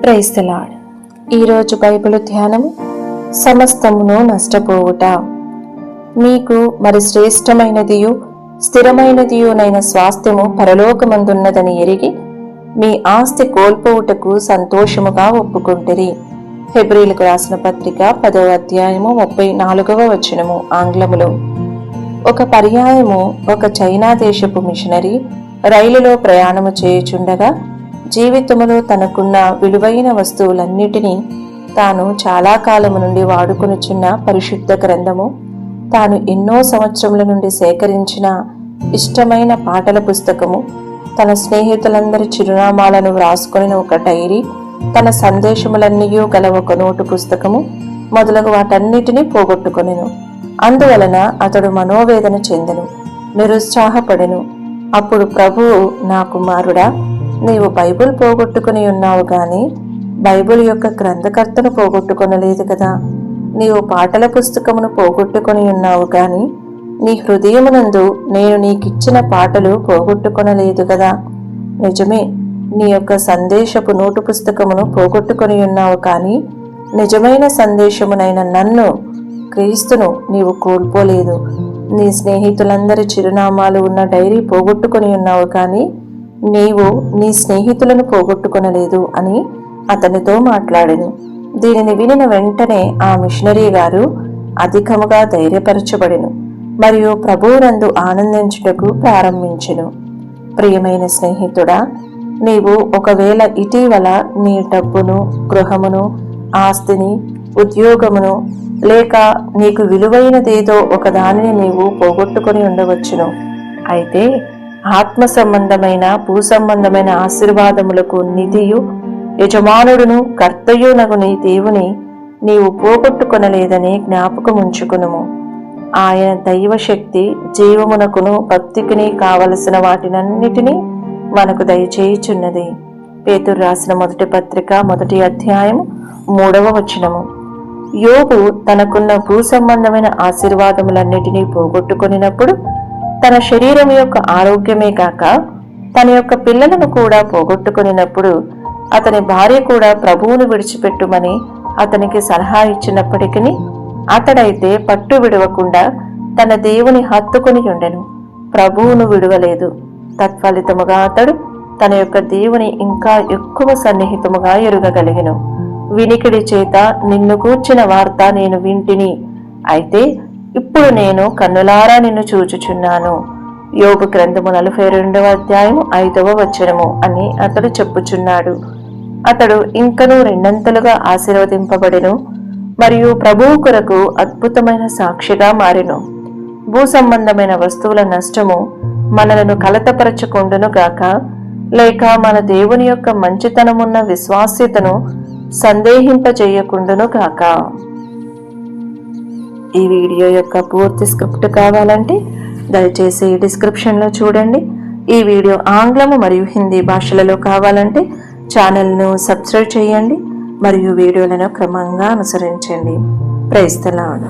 Praise the lord. ఈరోజు Bible ధ్యానము సమస్తమును నష్టపోవుట. మీకు మరి శ్రేష్టమైనదియు స్థిరమైనదియునైన స్వాస్థ్యము పరలోకమందున్నదని ఎరిగి మీ ఆస్తి కోల్పోవుటకు సంతోషముగా ఒప్పుకుంటిరి. హెబ్రీలకు రాసిన పత్రిక 10వ అధ్యాయము 34వ వచనము ఆంగ్లములో. ఒక పర్యాయము ఒక చైనా దేశపు మిషనరీ రైలులో ప్రయాణము చేయుచుండగా జీవితములో తనకున్న విలువైన వస్తువులన్నిటినీ తాను చాలా కాలము నుండి వాడుకొనుచున్న పరిశుద్ధ గ్రంథము, తాను ఎన్నో సంవత్సరముల నుండి సేకరించిన ఇష్టమైన పాటల పుస్తకము, తన స్నేహితులందరి చిరునామాలను వ్రాసుకొనిన ఒక డైరీ, తన సందేశములన్నీయూ గల ఒక నోటు పుస్తకము మొదలగు వాటన్నిటినీ పోగొట్టుకొనెను. అందువలన అతడు మనోవేదన చెందెను, నిరుత్సాహపడెను. అప్పుడు ప్రభువు, నా కుమారుడా, నీవు బైబిల్ పోగొట్టుకుని ఉన్నావు గాని బైబిల్ యొక్క గ్రంథకర్తను పోగొట్టుకొనలేదు కదా. నీవు పాటల పుస్తకమును పోగొట్టుకుని ఉన్నావు గాని నీ హృదయమునందు నేను నీకిచ్చిన పాటలు పోగొట్టుకొనలేదు కదా. నిజమే, నీ యొక్క సందేశపు నోటు పుస్తకమును పోగొట్టుకుని ఉన్నావు కానీ నిజమైన సందేశమునైన నన్ను, క్రీస్తును నీవు కోల్పోలేదు. నీ స్నేహితులందరి చిరునామాలు ఉన్న డైరీ పోగొట్టుకుని ఉన్నావు కానీ నీవు నీ స్నేహితులను పోగొట్టుకొనలేదు అని అతనితో మాట్లాడెను. దీనిని వినిన వెంటనే ఆ మిషనరీ గారు అధికముగా ధైర్యపరచబడెను మరియు ప్రభువునందు ఆనందించుటకు ప్రారంభించెను. ప్రియమైన స్నేహితుడా, నీవు ఒకవేళ ఇటీవల నీ డబ్బును, గృహమును, ఆస్తిని, ఉద్యోగమును లేక నీకు విలువైనదేదో ఒకదానిని నీవు పోగొట్టుకొని ఉండవచ్చును. అయితే ఆత్మ సంబంధమైన భూ సంబంధమైన ఆశీర్వాదములకు నిధియు యజమానుడును కర్తయునగు నీ దేవుని నీవు పోగొట్టుకొనలేదని జ్ఞాపకముంచుకునుము. ఆయన దైవశక్తి జీవమునకును భక్తికిని కావలసిన వాటినన్నిటినీ మనకు దయచేయుచున్నది. పేతురు రాసిన మొదటి పత్రిక 1వ అధ్యాయం 3వ వచనము. యోబు తనకున్న భూ సంబంధమైన ఆశీర్వాదములన్నిటినీ పోగొట్టుకొనినప్పుడు తన శరీరం యొక్క ఆరోగ్యమే కాక తన యొక్క పిల్లలను కూడా పోగొట్టుకునినప్పుడు అతని భార్య కూడా ప్రభువును విడిచిపెట్టుమని అతనికి సలహా ఇచ్చినప్పటికీ అతడైతే పట్టు విడవకుండా తన దేవుని హత్తుకొని ఉండెను, ప్రభువును విడువలేదు. తత్ఫలితముగా అతడు తన యొక్క దేవుని ఇంకా ఎక్కువ సన్నిహితముగా ఎరుగగలిగెను. వినికిడి చేత నిన్ను గూర్చిన వార్త నేను వింటిని, అయితే ఇప్పుడు నేను కన్నులారా నిన్ను చూచుచున్నాను. యోబు గ్రంథము 42వ అధ్యాయం 5వ వచనము అని అతడు చెప్పుచున్నాడు. అతడు ఇంకనూ రెండంతలుగా ఆశీర్వదింపబడెను మరియు ప్రభువు కొరకు అద్భుతమైన సాక్షిగా మారెను. భూ సంబంధమైన వస్తువుల నష్టము మనలను కలతపరచకుండును గాక, లేక మన దేవుని యొక్క మంచితనమున్న విశ్వాస్యతను సందేహింపజేయకుండును గాక. ఈ వీడియో యొక్క పూర్తి స్క్రిప్ట్ కావాలంటే దయచేసి డిస్క్రిప్షన్లో చూడండి. ఈ వీడియో ఆంగ్లము మరియు హిందీ భాషలలో కావాలంటే ఛానల్ను సబ్స్క్రైబ్ చేయండి మరియు వీడియోలను క్రమంగా అనుసరించండి. Praise the lord.